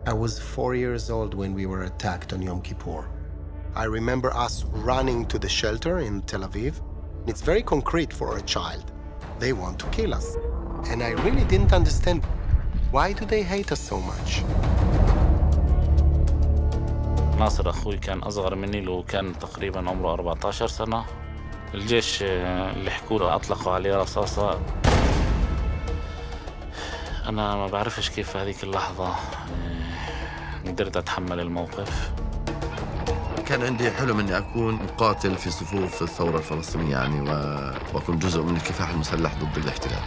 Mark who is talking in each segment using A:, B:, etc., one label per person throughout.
A: I was 4 years old when we were attacked on Yom Kippur. I remember us running to the shelter in Tel Aviv. It's very concrete for a child. They want to kill us. And I really didn't understand, why do they hate us so much?
B: ناصر أخوي كان أصغر مني له كان تقريباً عمره 14 سنة. الجيش اللي حكوا له أطلقوا عليه رصاصة. أنا ما بعرفش كيف في هذيك اللحظة قدرت أتحمل الموقف.
C: كان عندي حلم إني أكون مقاتل في صفوف الثورة الفلسطينية يعني وأكون جزء من الكفاح المسلح ضد الاحتلال.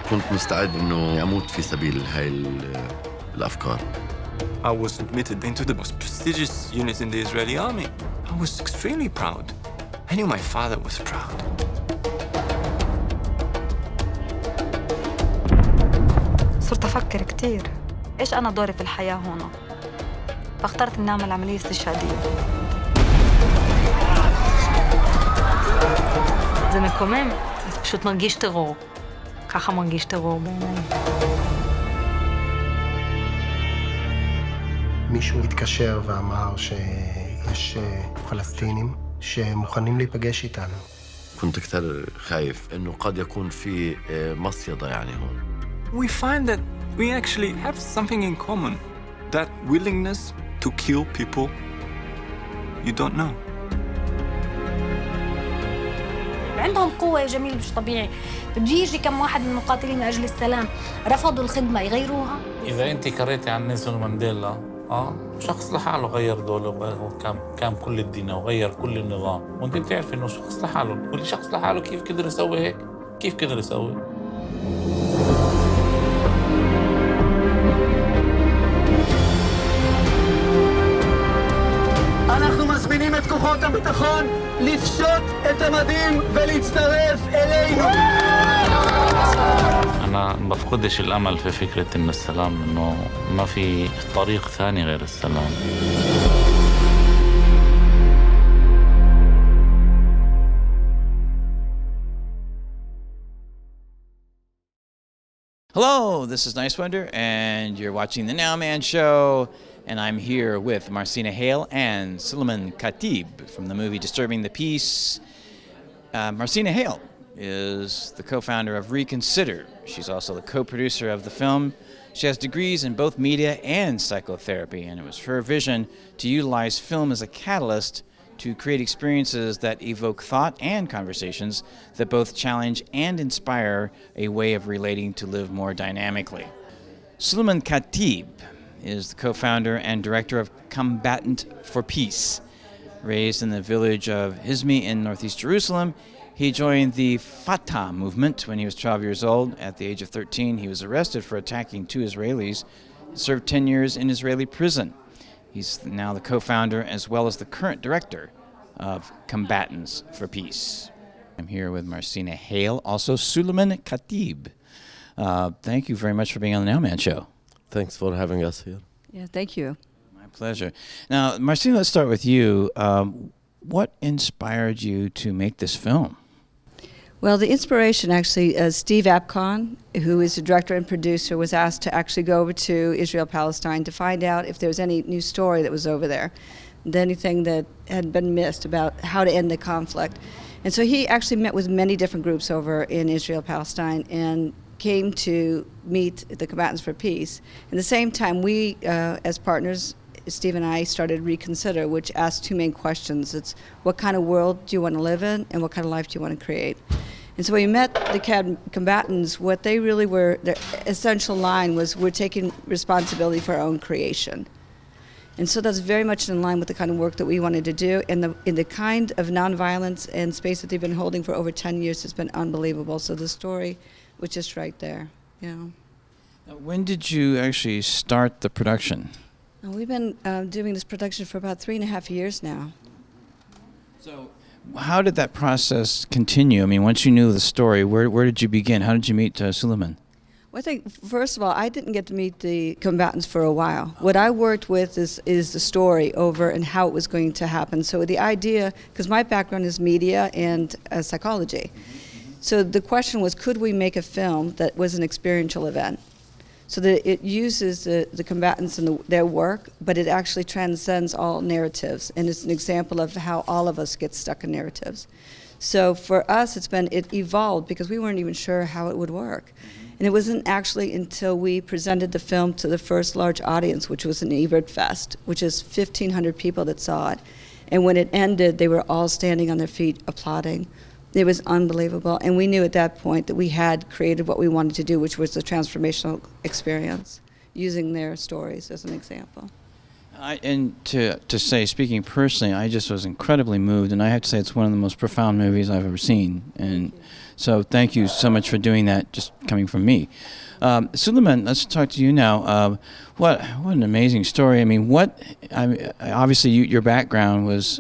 C: كنت مستعد إنه أموت في سبيل هاي الأفكار.
D: I was admitted into the most prestigious unit in the Israeli army. I was extremely proud. I knew my father was proud.
E: صرت أفكر كتير إيش أنا دوري في الحياة هنا. فاخترت إني أعمل عملية استشهادية.
F: זה מקומם, זה פשוט מרגיש טרור. ככה מרגיש טרור בעיניי.
A: מישהו התקשר ואמר שיש פלסטינים שמוכנים להיפגש איתנו.
C: كنت كثير خايف إنه قد يكون في مصيدة يعني هون.
D: We find that we actually have something in common. That willingness to kill people you don't know.
G: عندهم قوة يا جميل مش طبيعي. بده يجي كم واحد من المقاتلين من أجل السلام رفضوا الخدمة يغيروها.
B: إذا أنت قريتي عن نيلسون مانديلا شخص لحاله غير دوله كان كل الدين وغير كل النظام وانت بتعرف انه شخص لحاله كل شخص لحاله كيف قدر يسوي هيك كيف قدر يسوي
H: אנחנו מזמינים את כוחות הביטחון לפשוט את המדים ולהצטרף אלינו.
B: أنا ما بفقدش الأمل في فكرة إن السلام إنه ما في طريق ثاني غير السلام.
I: Hello, this is Niswander, and you're watching The Nowman Show, and I'm here with Marcina Hale and Sulaiman el-Khatib from the movie Disturbing the Peace. Marcina Hale is the co-founder of Reconsider. She's also the co-producer of the film. She has degrees in both media and psychotherapy, and it was her vision to utilize film as a catalyst to create experiences that evoke thought and conversations that both challenge and inspire a way of relating to live more dynamically. Sulaiman el-Khatib is the co-founder and director of Combatant For Peace. Raised in the village of Hizmi in northeast Jerusalem, he joined the Fatah movement when he was 12 years old. At the age of 13, he was arrested for attacking 2 Israelis, served 10 years in Israeli prison. He's now the co-founder as well as the current director of Combatants For Peace. I'm here with Marcina Hale, also Sulaiman el-Khatib. Thank you very much for being on the Nowman Show.
C: Thanks for having us here.
J: Yeah, thank you.
I: My pleasure. Now, Marcina, let's start with you. What inspired you to make this film?
J: Well, the inspiration actually, Steve Apcon, who is the director and producer, was asked to actually go over to Israel, Palestine to find out if there was any new story that was over there, anything that had been missed about how to end the conflict. And so he actually met with many different groups over in Israel, Palestine, and came to meet the Combatants for Peace. At the same time, we, as partners, Steve and I started Reconsider, which asks 2 main questions. It's what kind of world do you want to live in, and what kind of life do you want to create? And so when we met the combatants, what they really were, their essential line was, we're taking responsibility for our own creation. And so that's very much in line with the kind of work that we wanted to do, and in the kind of nonviolence and space that they've been holding for over 10 years has been unbelievable. So the story was just right there. Yeah.
I: When did you actually start the production?
J: We've been doing this production for about 3.5 years now.
I: So how did that process continue? I mean, once you knew the story, where did you begin? How did you meet Sulaiman?
J: Well, I think, first of all, I didn't get to meet the combatants for a while. What I worked with is the story over and how it was going to happen. So the idea, because my background is media and psychology, so the question was, could we make a film that was an experiential event? so that it uses the combatants and their work, but it actually transcends all narratives, and it's an example of how all of us get stuck in narratives. So for us, it evolved because we weren't even sure how it would work. And it wasn't actually until we presented the film to the first large audience, which was an Ebert Fest, which is 1,500 people that saw it. And when it ended, they were all standing on their feet applauding. It was unbelievable. And we knew at that point that we had created what we wanted to do, which was the transformational experience, using their stories as an example.
I: And to say, speaking personally, I just was incredibly moved, and I have to say it's one of the most profound movies I've ever seen. And so thank you so much for doing that, just coming from me. Sulaiman, let's talk to you now. What an amazing story. I mean, obviously your background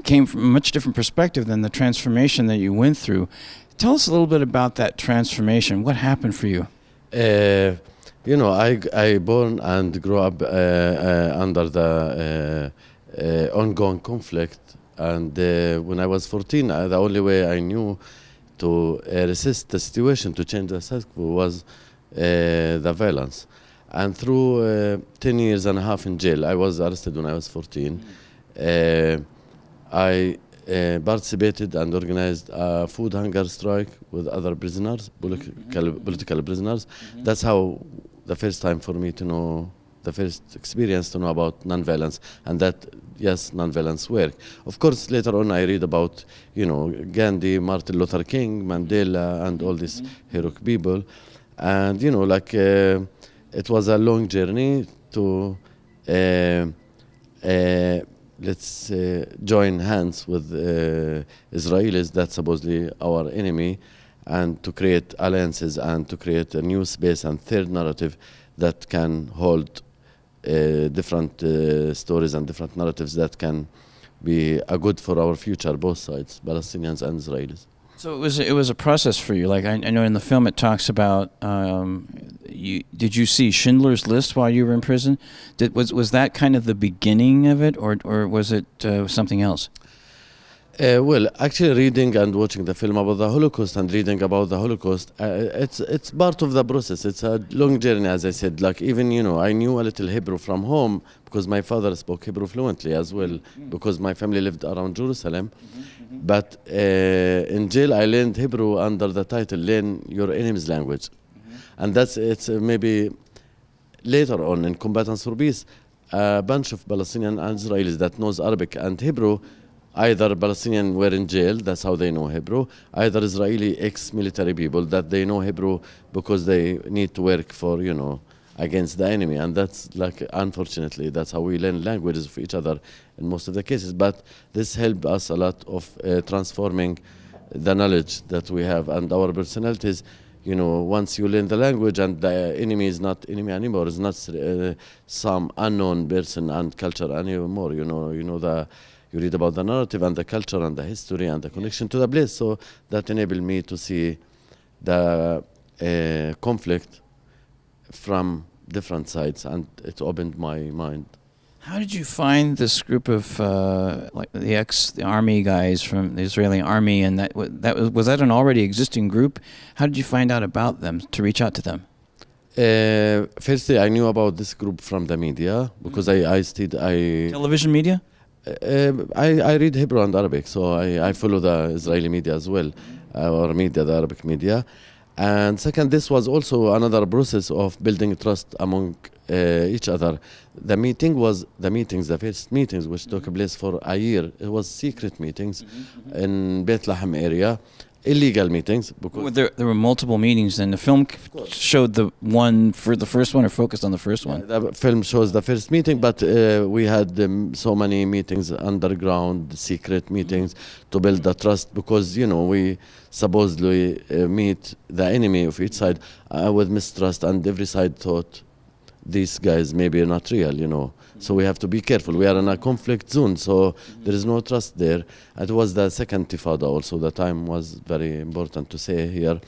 I: came from a much different perspective than the transformation that you went through. Tell us a little bit about that transformation. What happened for you?
C: I born and grew up under the ongoing conflict, and when I was 14, the only way I knew to resist the situation, to change the status quo, was the violence. And through 10 years and a half in jail, I was arrested when I was 14. I participated and organized a food hunger strike with other prisoners, political prisoners. That's how the first time for me to know, the first experience to know about nonviolence, and that, yes, nonviolence work. Of course, later on I read about, Gandhi, Martin Luther King, Mandela, and all these heroic people. And, it was a long journey to let's join hands with Israelis, that's supposedly our enemy, and to create alliances and to create a new space and third narrative that can hold different stories and different narratives that can be good for our future, both sides, Palestinians and Israelis.
I: So it was a process for you. Like I know in the film it talks about did you see Schindler's List while you were in prison? Was that kind of the beginning of it, or was it something else?
C: Well, actually reading and watching the film about the Holocaust and reading about the Holocaust, it's part of the process. It's a long journey, as I said. Like even, I knew a little Hebrew from home because my father spoke Hebrew fluently as well, because my family lived around Jerusalem. But in jail, I learned Hebrew under the title, Learn Your Enemy's Language. And it's maybe later on in Combatants For Peace, a bunch of Palestinian and Israelis that knows Arabic and Hebrew. Either Palestinian were in jail, that's how they know Hebrew. Either Israeli ex-military people that they know Hebrew because they need to work for, against the enemy. And that's unfortunately, that's how we learn languages of each other in most of the cases. But this helped us a lot of transforming the knowledge that we have and our personalities. Once you learn the language and the enemy is not enemy anymore, it's not some unknown person and culture anymore. You read about the narrative and the culture and the history and the connection to the place. So that enabled me to see the conflict from different sides, and it opened my mind.
I: How did you find this group of the army guys from the Israeli army, and was that an already existing group? How did you find out about them to reach out to them?
C: Firstly, I knew about this group from the media because I studied
I: television media.
C: I read Hebrew and Arabic, so I follow the Israeli media as well, or media, the Arabic media. And second, this was also another process of building trust among each other. The first meetings, which took place for a year, it was secret meetings in Bethlehem area. Illegal meetings.
I: Because there were multiple meetings, and the film showed the one for the first one, or focused on the first one.
C: The film shows the first meeting, but we had so many meetings, underground, secret meetings, to build the trust, because we supposedly meet the enemy of each side with mistrust, and every side thought these guys maybe not real, So we have to be careful. We are in a conflict zone, so there is no trust there. It was the second Tifada also. The time was very important to say here.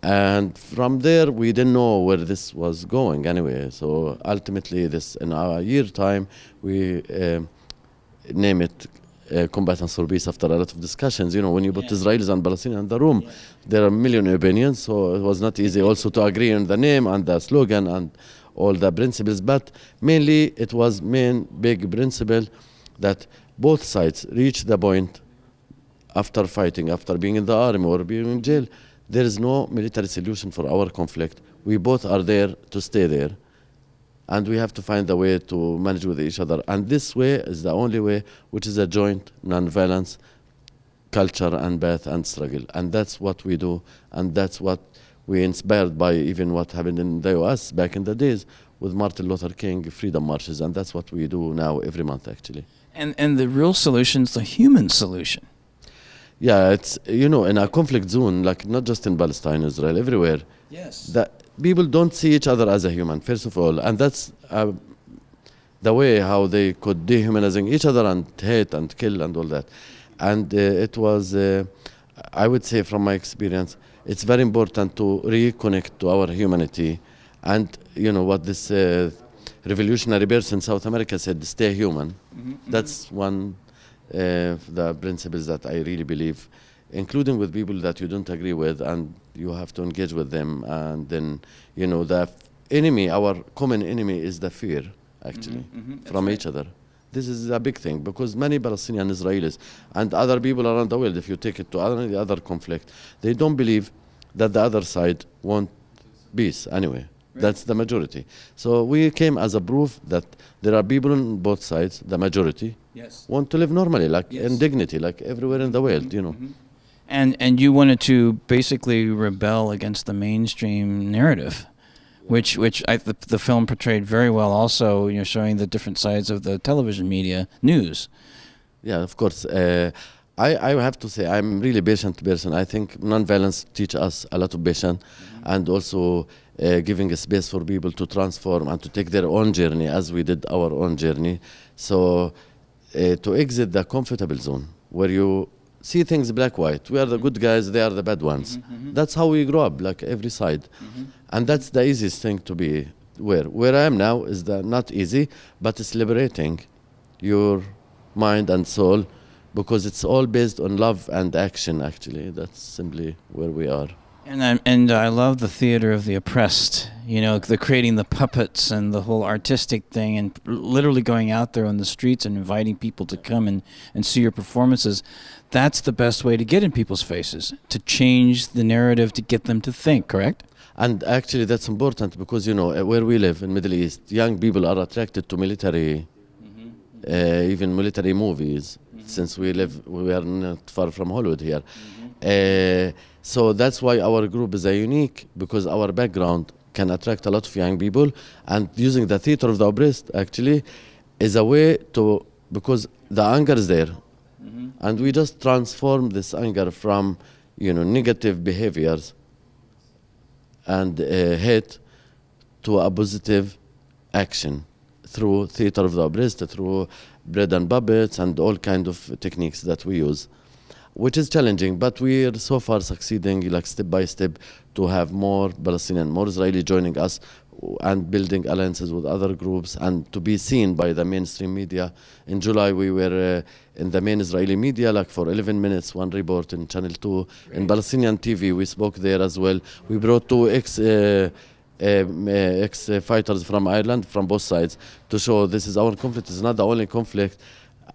C: And from there, we didn't know where this was going anyway. So ultimately, in a year time, we name it Combatants For Peace after a lot of discussions. You know, when you put Israelis and Palestinians in the room, there are a million opinions, so it was not easy also to agree on the name and the slogan and all the principles. But mainly it was big principle that both sides reach the point after fighting, after being in the army or being in jail. There is no military solution for our conflict. We both are there to stay there. And we have to find a way to manage with each other. And this way is the only way, which is a joint, non-violence culture and path and struggle. And that's what we do. And that's what we inspired by even what happened in the US back in the days with Martin Luther King freedom marches. And that's what we do now every month, actually.
I: And the real solution is the human solution.
C: Yeah, it's, you know, in a conflict zone, like not just in Palestine, Israel, everywhere.
I: Yes.
C: That people don't see each other as a human, first of all, and that's the way how they could dehumanizing each other and hate and kill and all that. And it was, I would say from my experience, it's very important to reconnect to our humanity. And you know what this revolutionary person in South America said, stay human. That's one of the principles that I really believe, including with people that you don't agree with, and you have to engage with them. And then, you know, the enemy, our common enemy is the fear, actually, from each other. This is a big thing, because many Palestinian Israelis and other people around the world, if you take it to the other conflict, they don't believe that the other side want peace anyway. That's the majority. So we came as a proof that there are people on both sides, the majority, want to live normally, like in dignity, like everywhere in the world, you know.
I: And you wanted to basically rebel against the mainstream narrative, which the film portrayed very well. Also, you know, showing the different sides of the television media news.
C: Yeah, of course. I have to say I'm really patient person. I think nonviolence teach us a lot of patience, and also giving a space for people to transform and to take their own journey as we did our own journey. So to exit the comfortable zone where you see things black-white. We are the good guys, they are the bad ones. That's how we grow up, like every side. And that's the easiest thing to be where I am now is not easy, but it's liberating your mind and soul, because it's all based on love and action, actually. That's simply where we are.
I: And I love the theater of the oppressed, you know, the creating the puppets and the whole artistic thing, and literally going out there on the streets and inviting people to come and see your performances. That's the best way to get in people's faces, to change the narrative, to get them to think, correct?
C: And actually that's important, because, you know, where we live in Middle East, young people are attracted to military, even military movies, since we are not far from Hollywood here. So that's why our group is unique, because our background can attract a lot of young people, and using the theater of the oppressed actually is a way to, because the anger is there, and we just transform this anger from, you know, negative behaviors and hate to a positive action through theater of the oppressed, through bread and puppets and all kind of techniques that we use, which is challenging, but we're so far succeeding, like step by step, to have more Palestinian, more Israeli joining us and building alliances with other groups and to be seen by the mainstream media. In July, we were in the main Israeli media, like for 11 minutes, one report in Channel 2. In Palestinian TV, we spoke there as well. We brought two ex-fighters from Ireland, from both sides, to show this is our conflict. It's not the only conflict.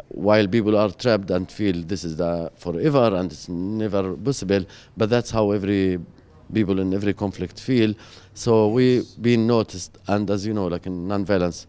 C: While people are trapped and feel this is the forever and it's never possible, but that's how every people in every conflict feel. So we been noticed, and as you know, like in non-violence,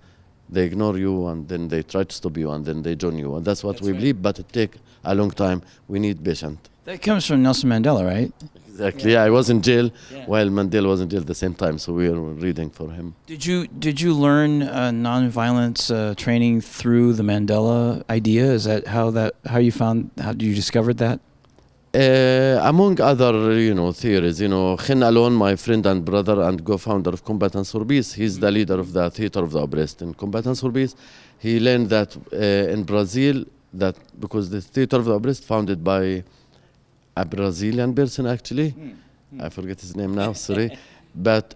C: they ignore you and then they try to stop you and then they join you, and that's what we believe. But it takes a long time. We need patience.
I: That comes from Nelson Mandela, right?
C: Exactly. Yeah, I was in jail while Mandela was in jail at the same time, so we were reading for him.
I: Did you learn non-violence training through the Mandela idea? Is that how you discovered that?
C: Among other, you know, theories, you know, Khin Alon, my friend and brother and co-founder of Combatants For Peace, he's the leader of the theater of the oppressed. In Combatants For Peace, he learned that in Brazil, that because the theater of the oppressed founded by a Brazilian person, actually. I forget his name now, sorry. But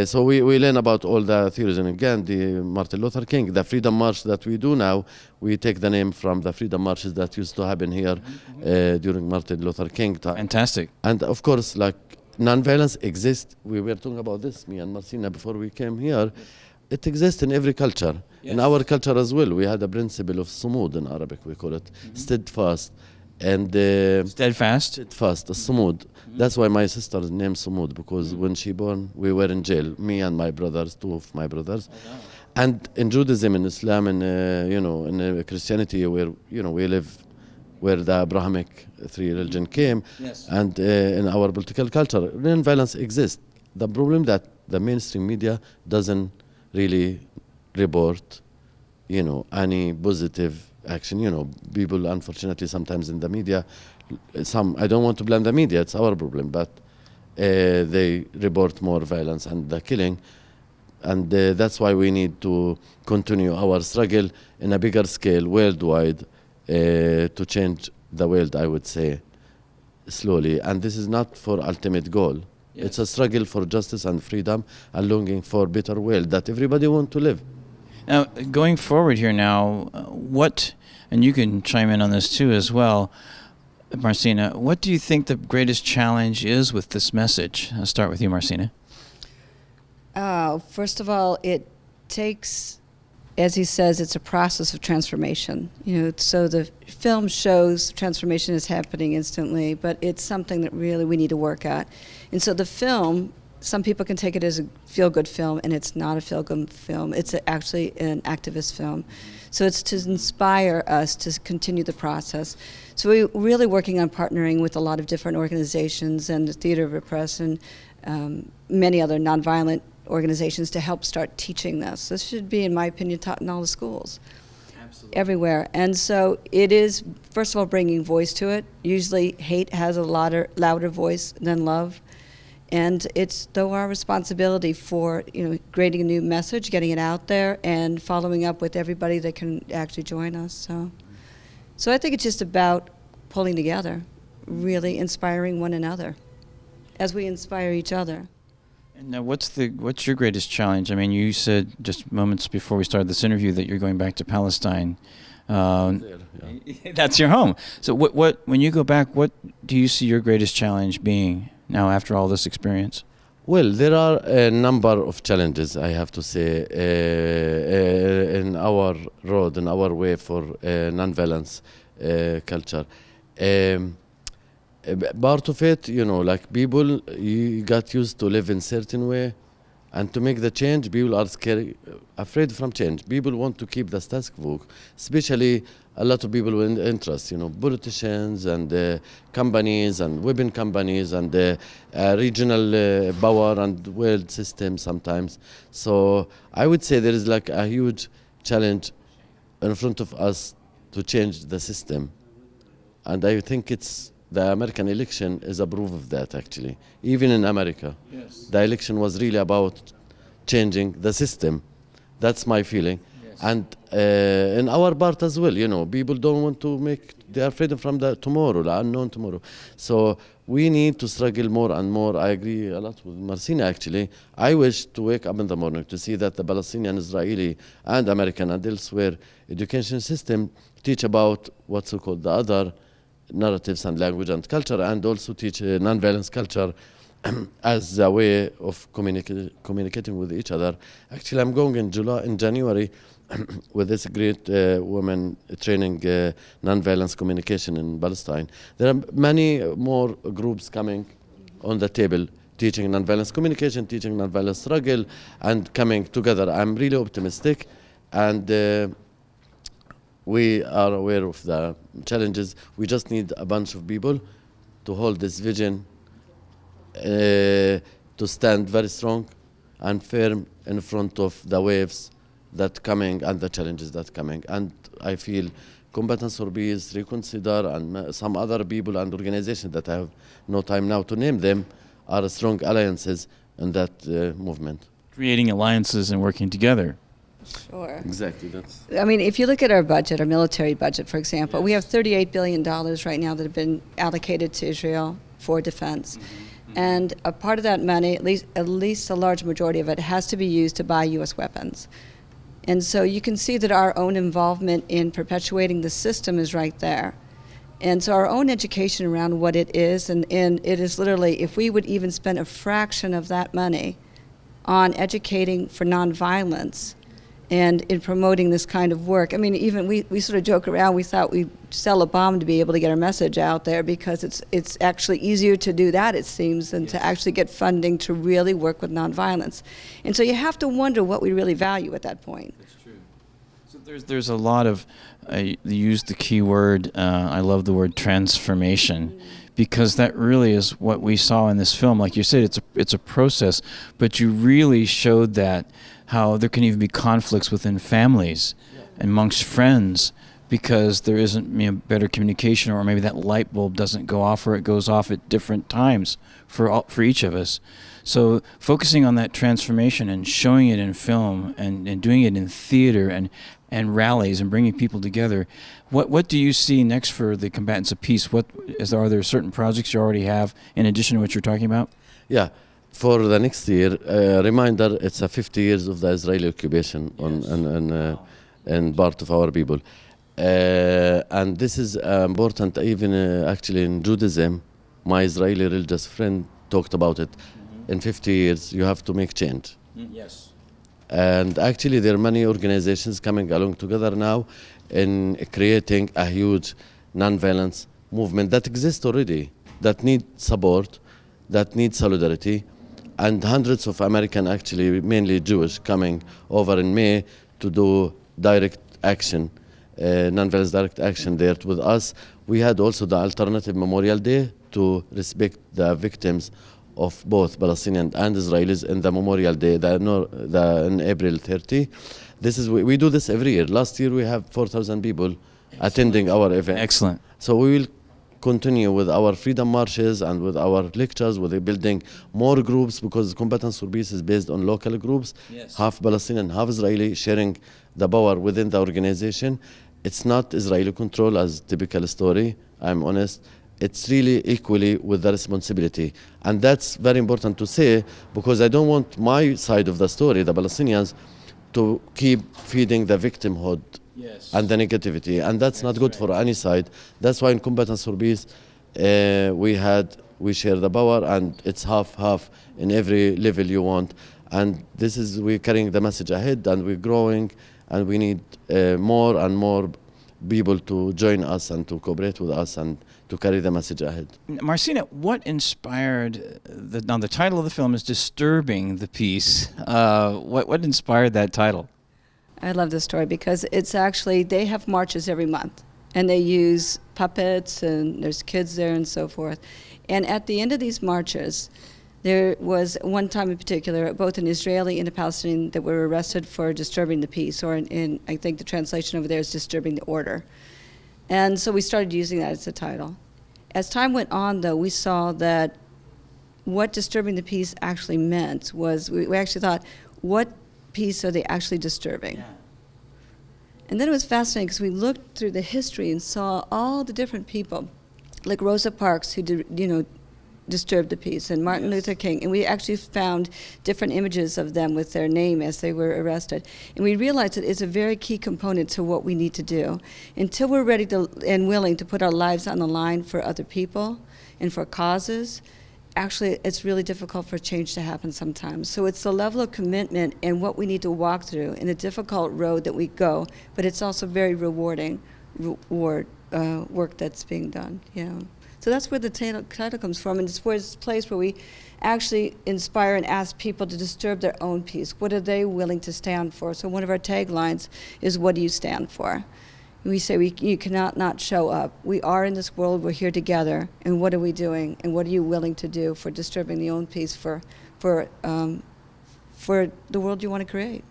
C: so we learn about all the theories, and again, the Martin Luther King, the Freedom March that we do now, we take the name from the Freedom Marches that used to happen here during Martin Luther King time.
I: Fantastic.
C: And of course, like nonviolence exists. We were talking about this, me and Marcina, before we came here. It exists in every culture.
I: Yes.
C: In our culture as well, we had a principle of sumud in Arabic, we call it, steadfast. And
I: Steadfast?
C: Steadfast, sumud. That's why my sister's name Sumud, because when she born, we were in jail, me and my brothers, two of my brothers. And in Judaism, in Islam, and in Christianity, where we live, where the Abrahamic three religion came,
I: yes.
C: And in our political culture, non-violence exists. The problem that the mainstream media doesn't really report, any positive action. People, unfortunately, sometimes in the media, I don't want to blame the media, it's our problem, but they report more violence and the killing. And that's why we need to continue our struggle in a bigger scale, worldwide, to change the world, I would say, slowly. And this is not for ultimate goal. Yes. It's a struggle for justice and freedom and longing for a better world that everybody wants to live.
I: Now, going forward here now, and you can chime in on this too as well, Marcina, what do you think the greatest challenge is with this message? I'll start with you, Marcina.
J: First of all, it takes, as he says, it's a process of transformation. So the film shows transformation is happening instantly, but it's something that really we need to work at. And so the film, some people can take it as a feel-good film, and it's not a feel-good film. It's actually an activist film. So it's to inspire us to continue the process. So we're really working on partnering with a lot of different organizations and the Theater of the Press and many other nonviolent organizations to help start teaching this. This should be, in my opinion, taught in all the schools. Absolutely. Everywhere. And so it is, first of all, bringing voice to it. Usually hate has a louder voice than love. And it's though our responsibility for creating a new message, getting it out there, and following up with everybody that can actually join us. So I think it's just about pulling together, really inspiring one another, as we inspire each other.
I: And now, what's your greatest challenge? I mean, you said just moments before we started this interview that you're going back to Palestine. That's your home. So when you go back, what do you see your greatest challenge being now after all this experience?
C: Well, there are a number of challenges, I have to say, in our road, in our way for nonviolence culture. Part of it, like people, you got used to live in certain way, and to make the change, people are afraid from change. People want to keep the status quo, especially a lot of people with interest, politicians and companies and weapon companies and regional power and world system sometimes. So I would say there is like a huge challenge in front of us to change the system. And I think the American election is a proof of that, actually. Even in America, yes. The election was really about changing the system. That's my feeling. Yes. And in our part as well, people don't want to they are afraid from the tomorrow, the unknown tomorrow. So we need to struggle more and more. I agree a lot with Marcina, actually. I wish to wake up in the morning to see that the Palestinian, Israeli, and American and elsewhere education system teach about what's so-called the other narratives and language and culture, and also teach nonviolence culture as a way of communicating with each other. Actually, I'm going in January with this great women training nonviolence communication in Palestine. There are many more groups coming on the table, teaching nonviolence communication, teaching nonviolence struggle, and coming together. I'm really optimistic, and we are aware of the challenges. We just need a bunch of people to hold this vision, to stand very strong and firm in front of the waves that coming and the challenges that coming. And I feel Combatants for Peace, Reconsider, and some other people and organizations that I have no time now to name them are strong alliances in that movement.
I: Creating alliances and working together.
J: Sure.
C: Exactly.
J: If you look at our budget, our military budget, for example, we have $38 billion right now that have been allocated to Israel for defense. And a part of that money, at least a large majority of it, has to be used to buy U.S. weapons. And so you can see that our own involvement in perpetuating the system is right there. And so our own education around what it is, and it is literally, if we would even spend a fraction of that money on educating for nonviolence and in promoting this kind of work. I mean, even we sort of joke around, we thought we'd sell a bomb to be able to get our message out there, because it's actually easier to do that, it seems, than to actually get funding to really work with nonviolence. And so you have to wonder what we really value at that point.
I: That's true. So there's a lot of, you used the key word, I love the word transformation, because that really is what we saw in this film. Like you said, it's a process, but you really showed that how there can even be conflicts within families, amongst friends, because there isn't better communication, or maybe that light bulb doesn't go off, or it goes off at different times for each of us. So focusing on that transformation and showing it in film and doing it in theater and rallies and bringing people together, what do you see next for the Combatants of Peace? Are there certain projects you already have in addition to what you're talking about?
C: Yeah. For the next year, reminder, it's 50 years of the Israeli occupation and part of our people. And this is important even actually in Judaism. My Israeli religious friend talked about it. In 50 years, you have to make change.
I: Yes.
C: And actually, there are many organizations coming along together now in creating a huge nonviolence movement that exists already, that need support, that need solidarity. And hundreds of American, actually mainly Jewish, coming over in May to do direct action, nonviolence direct action there with us. We had also the alternative Memorial Day to respect the victims of both Palestinian and Israelis in the Memorial Day, in April 30. We do this every year. Last year we have 4,000 people attending our event.
I: Excellent.
C: So we will continue with our freedom marches and with our lectures, with building more groups, because Combatants for Peace is based on local groups, half Palestinian, half Israeli, sharing the power within the organization. It's not Israeli control as typical story, I'm honest. It's really equally with the responsibility. And that's very important to say, because I don't want my side of the story, the Palestinians, to keep feeding the victimhood and the negativity, and that's not good for any side. That's why in Combatants for Peace, we share the power, and it's half in every level you want. And we're carrying the message ahead, and we're growing, and we need more and more people to join us and to cooperate with us and to carry the message ahead.
I: Marcina, what inspired now the title of the film is Disturbing the Peace. What inspired that title?
J: I love this story because it's actually, they have marches every month, and they use puppets, and there's kids there and so forth. And at the end of these marches, there was one time in particular, both an Israeli and a Palestinian that were arrested for disturbing the peace, or I think the translation over there is disturbing the order. And so we started using that as the title. As time went on, though, we saw that what disturbing the peace actually meant was, we actually thought, what peace are they actually disturbing? Yeah. And then it was fascinating because we looked through the history and saw all the different people, like Rosa Parks, who disturbed the peace, and Martin Luther King, and we actually found different images of them with their name as they were arrested. And we realized that it's a very key component to what we need to do. Until we're ready to and willing to put our lives on the line for other people and for causes, actually it's really difficult for change to happen sometimes. So it's the level of commitment and what we need to walk through in a difficult road that we go, but it's also very rewarding work that's being done. Yeah. So that's where the title comes from, and it's a place where we actually inspire and ask people to disturb their own peace. What are they willing to stand for? So one of our taglines is, what do you stand for? We say you cannot not show up. We are in this world, we're here together, and what are we doing? And what are you willing to do for disturbing your own peace, for the world you want to create?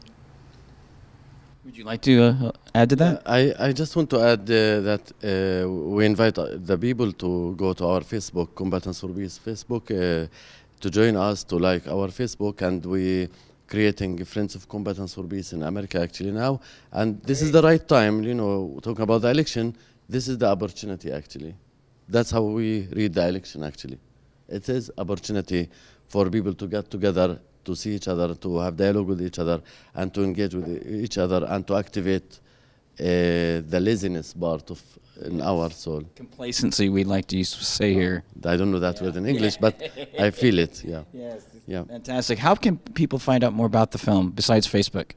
I: Would you like to add to that?
C: I just want to add that we invite the people to go to our Facebook, Combatants for Peace Facebook, to join us, to like our Facebook, and we creating Friends of Combatants for Peace in America actually now. And this is the right time, talking about the election, this is the opportunity actually. That's how we read the election actually. it is opportunity for people to get together, to see each other, to have dialogue with each other, and to engage with each other, and to activate the laziness part of in our soul.
I: Complacency, we'd like to say here.
C: I don't know that word in English, but I feel it, yeah.
I: Yes.
C: Yeah.
I: Fantastic. How can people find out more about the film besides Facebook?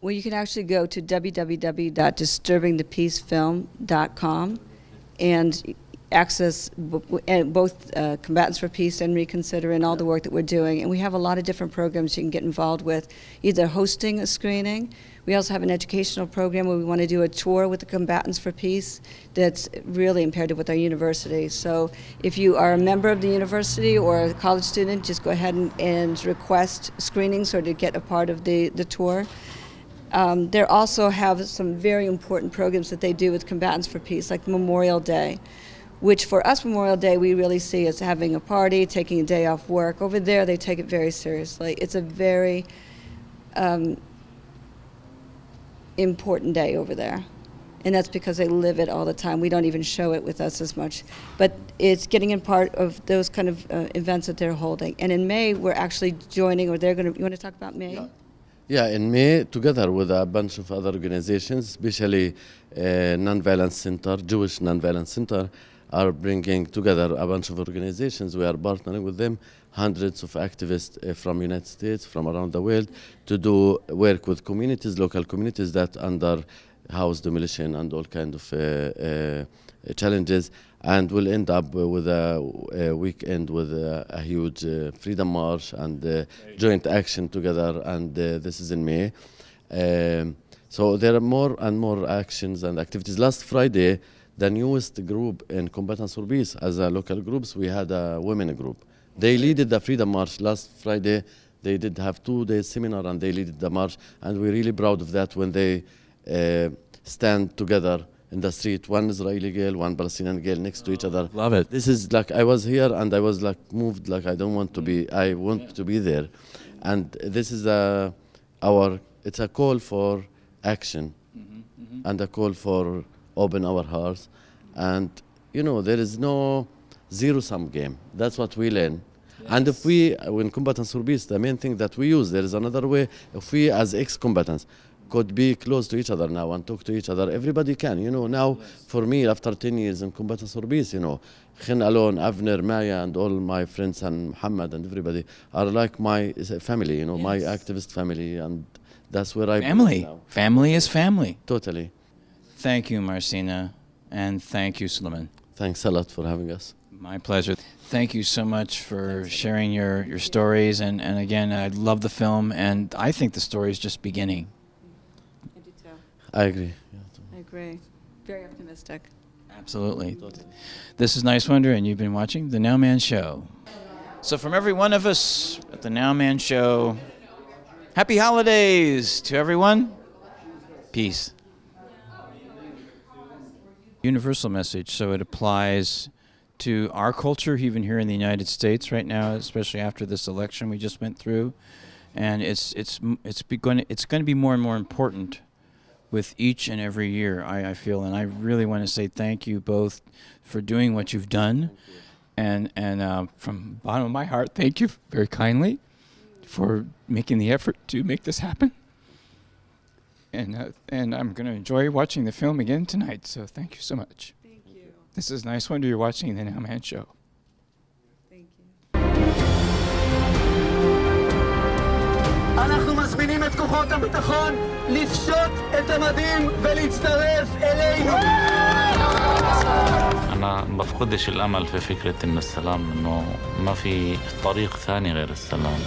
J: Well, you can actually go to www.disturbingthepeacefilm.com and access both Combatants for Peace and Reconsider and all the work that we're doing. And we have a lot of different programs you can get involved with, either hosting a screening. We also have an educational program where we want to do a tour with the Combatants for Peace that's really imperative with our university. So if you are a member of the university or a college student, just go ahead and request screenings or to get a part of the tour. They also have some very important programs that they do with Combatants for Peace, like Memorial Day, which for us, Memorial Day, we really see as having a party, taking a day off work. Over there, they take it very seriously. It's a very important day over there. And that's because they live it all the time. We don't even show it with us as much. But it's getting in part of those kind of events that they're holding. And in May, we're actually joining, or they're going to, you want to talk about May?
C: Yeah, in May, together with a bunch of other organizations, especially Nonviolence Center, Jewish Nonviolence Center, are bringing together a bunch of organizations. We are partnering with them, hundreds of activists from United States, from around the world, to do work with communities, local communities that under house demolition and all kind of challenges, and we'll end up with a weekend with a huge freedom march and joint action together, and this is in May. So there are more and more actions and activities. Last Friday, the newest group in Combatants For Peace, as a local groups, we had a women group. They leaded the freedom march last Friday. They did have 2-day seminar and they leaded the march, and we're really proud of that when they stand together in the street, one Israeli girl, one Palestinian girl next to each other.
I: Love it.
C: This is like, I was here and I was like moved, like I want to be there. And this is it's a call for action and a call for open our hearts. And, you know, there is no zero-sum game. That's what we learn. Yes. And if we, when Combatants For Peace, the main thing that we use, there is another way. If we as ex-combatants could be close to each other now and talk to each other, everybody can. You know, now for me, after 10 years in Combatants For Peace, you know, Khin alone, Avner, Maya, and all my friends, and Muhammad and everybody are like my family, you know, my activist family, and that's where I
I: family.
C: Now.
I: Family is family.
C: Totally.
I: Thank you, Marcina, and thank you, Sulaiman.
C: Thanks a lot for having us.
I: My pleasure. Thank you so much for sharing your stories, and again, I love the film, and I think the story is just beginning.
J: I do too.
C: I agree.
J: I agree. Very optimistic.
I: Absolutely. This is Niswander, and you've been watching The Nowman Show. So from every one of us at The Nowman Show, happy holidays to everyone. Peace. Universal message, so it applies to our culture, even here in the United States right now, especially after this election we just went through, and it's going to be more and more important with each and every year, I feel, and I really want to say thank you both for doing what you've done, and from the bottom of my heart, thank you very kindly for making the effort to make this happen. And I'm going to enjoy watching the film again tonight, so thank you so much.
J: Thank you.
I: This is Niswander. You're watching The Nowman Show.
J: Thank you.
H: אנחנו מזמינים את כוחות הביטחון לפשוט את המדים ולהצטרף אלינו.
B: أنا بفقدش الأمل في فكرة إن السلام إنه ما في طريق ثاني غير السلام.